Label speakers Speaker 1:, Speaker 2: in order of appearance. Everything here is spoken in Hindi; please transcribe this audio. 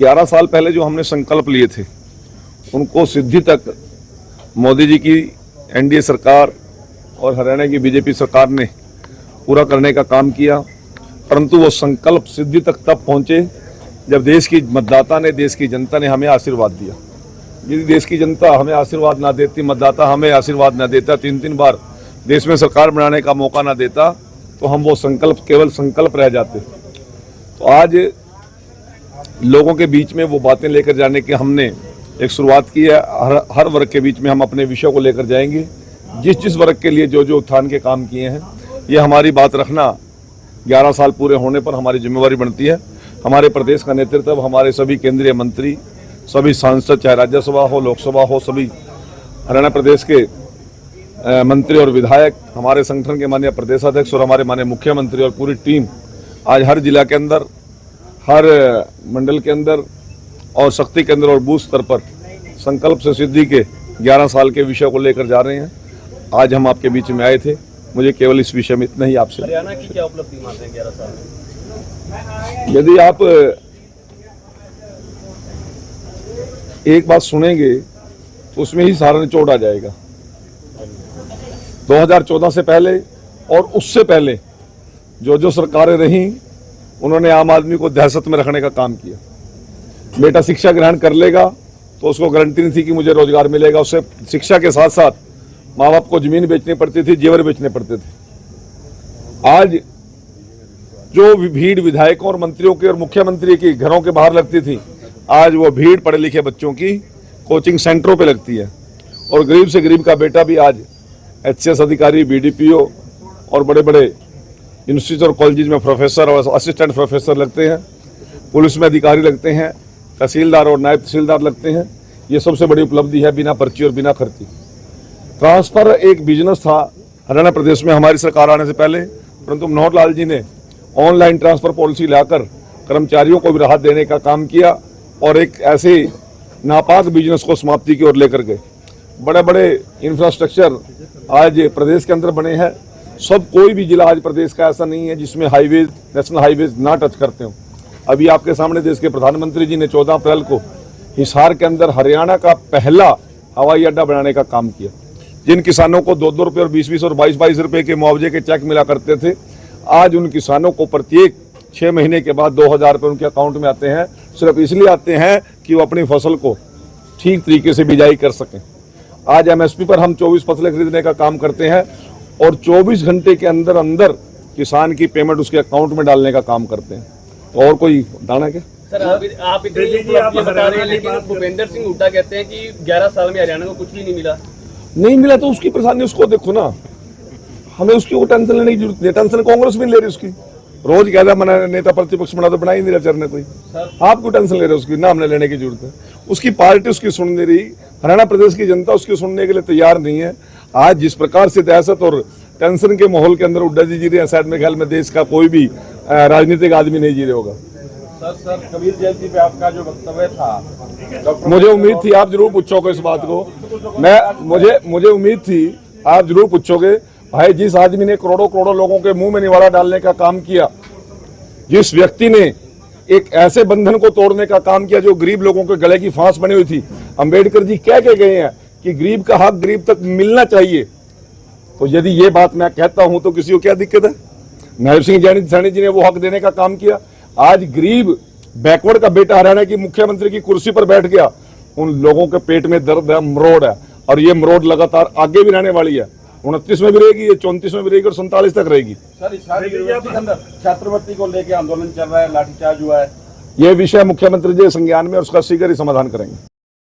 Speaker 1: 11 साल पहले जो हमने संकल्प लिए थे उनको सिद्धि तक मोदी जी की एनडीए सरकार और हरियाणा की बीजेपी सरकार ने पूरा करने का काम किया, परंतु वो संकल्प सिद्धि तक तब पहुंचे जब देश की मतदाता ने, देश की जनता ने हमें आशीर्वाद दिया। यदि देश की जनता हमें आशीर्वाद ना देती, मतदाता हमें आशीर्वाद ना देता, 3-3 बार देश में सरकार बनाने का मौका ना देता, तो हम वो संकल्प केवल संकल्प रह जाते। तो आज लोगों के बीच में वो बातें लेकर जाने की हमने एक शुरुआत की है। हर वर्ग के बीच में हम अपने विषयों को लेकर जाएंगे, जिस वर्ग के लिए जो उत्थान के काम किए हैं, ये हमारी बात रखना 11 साल पूरे होने पर हमारी जिम्मेवारी बनती है। हमारे प्रदेश का नेतृत्व, हमारे सभी केंद्रीय मंत्री, सभी सांसद, चाहे राज्यसभा हो, लोकसभा हो, सभी हरियाणा प्रदेश के मंत्री और विधायक, हमारे संगठन के माननीय प्रदेशाध्यक्ष और हमारे माननीय मुख्यमंत्री और पूरी टीम आज हर जिला के अंदर, हर मंडल के अंदर और शक्ति केंद्र और बूथ स्तर पर संकल्प से सिद्धि के 11 साल के विषय को लेकर जा रहे हैं। आज हम आपके बीच में आए थे, मुझे केवल इस विषय में इतना ही आपसे।
Speaker 2: हरियाणा की क्या उपलब्धि मानते हैं 11 साल में?
Speaker 1: यदि आप एक बात सुनेंगे तो उसमें ही सारा निचोड़ आ जाएगा। 2014 से पहले और उससे पहले जो सरकारें रहीं, उन्होंने आम आदमी को दहशत में रखने का काम किया। बेटा शिक्षा ग्रहण कर लेगा तो उसको गारंटी नहीं थी कि मुझे रोजगार मिलेगा। उससे शिक्षा के साथ साथ माँ बाप को जमीन बेचनी पड़ती थी, जेवर बेचने पड़ते थे। आज जो भीड़ विधायकों और मंत्रियों के और मुख्यमंत्री की घरों के बाहर लगती थी, आज वो भीड़ पढ़े लिखे बच्चों की कोचिंग सेंटरों पे लगती है। और गरीब से गरीब का बेटा भी आज एचसीएस अधिकारी, बीडीपीओ और बड़े बड़े यूनिवर्सिटी और कॉलेज में प्रोफेसर और असिस्टेंट प्रोफेसर लगते हैं, पुलिस में अधिकारी लगते हैं, तहसीलदार और नायब तहसीलदार लगते हैं। ये सबसे बड़ी उपलब्धि है, बिना पर्ची और बिना खर्ची। ट्रांसफर एक बिजनेस था हरियाणा प्रदेश में हमारी सरकार आने से पहले, परंतु मनोहर लाल जी ने ऑनलाइन ट्रांसफर पॉलिसी लाकर कर्मचारियों को भी राहत देने का काम किया और एक ऐसे नापाक बिजनेस को समाप्ति की ओर लेकर गए। बड़े बड़े इंफ्रास्ट्रक्चर आज प्रदेश के अंदर बने हैं। सब कोई भी जिला आज प्रदेश का ऐसा नहीं है जिसमें हाईवेज, नेशनल हाईवेज ना टच करते हो। अभी आपके सामने देश के प्रधानमंत्री जी ने 14 अप्रैल को हिसार के अंदर हरियाणा का पहला हवाई अड्डा बनाने का काम किया। जिन किसानों को 2-2 रुपये और 20-20 और 22-22 रुपये के मुआवजे के चेक मिला करते थे, आज उन किसानों को प्रत्येक 6 महीने के बाद 2000 रुपये उनके अकाउंट में आते हैं। सिर्फ इसलिए आते हैं कि वो अपनी फसल को ठीक तरीके से बिजाई कर सकें। आज एमएसपी पर हम 24 फसलें खरीदने का काम करते हैं और 24 घंटे के अंदर अंदर किसान की पेमेंट उसके अकाउंट में डालने का काम करते हैं। तो और कोई दाना क्या?
Speaker 2: सर आप इतनी उपलब्धि बता रहे हैं, लेकिन भूपेंद्र सिंह हुड्डा कहते हैं कि 11 साल में हरियाणा को कुछ भी नहीं मिला तो उसकी परेशानी उसको देखो ना, हमें उसकी टेंशन लेने की जरूरत नहीं। टेंशन कांग्रेस भी ले रही उसकी, रोज कहता मना नेता प्रतिपक्ष बना तो बना ही नहीं रहा चर ने कोई। आप क्यों टेंशन ले रहे हो उसकी? ना हमने लेने की जरूरत है। उसकी पार्टी उसकी सुन नहीं रही, हरियाणा प्रदेश की जनता उसकी सुनने के लिए तैयार नहीं है। आज जिस प्रकार से दहशत और टेंशन के माहौल के अंदर हुड्डा जी जी रहे हैं, शायद मेरे ख्याल में देश का कोई भी राजनीतिक आदमी नहीं जी रहे होगा।
Speaker 3: सर कबीर जयंती पे आपका जो वक्तव्य था,
Speaker 1: मुझे उम्मीद थी आप जरूर पूछोगे इस बात को। मुझे उम्मीद थी आप जरूर पूछोगे। भाई, जिस आदमी ने करोड़ों लोगों के मुंह में निवाला डालने का काम किया, जिस व्यक्ति ने एक ऐसे बंधन को तोड़ने का काम किया जो गरीब लोगों के गले की फांस बनी हुई थी। अंबेडकर जी कह के गए हैं कि गरीब का हक गरीब तक मिलना चाहिए। तो यदि ये बात मैं कहता हूं तो किसी को क्या दिक्कत है? नायब सिंह सैनी जी ने वो हक देने का काम किया। आज गरीब बैकवर्ड का बेटा हरियाणा की मुख्यमंत्री की कुर्सी पर बैठ गया। उन लोगों के पेट में दर्द है, मरोड़ है, और ये मरोड़ लगातार आगे भी रहने वाली है। 29 में भी रहेगी, ये 34 में भी रहेगी और 47 तक रहेगी।
Speaker 3: सर छात्रवृत्ति को लेकर आंदोलन चल रहा है, लाठीचार्ज हुआ है।
Speaker 1: ये विषय मुख्यमंत्री जी संज्ञान में और उसका शीघ्र ही समाधान करेंगे।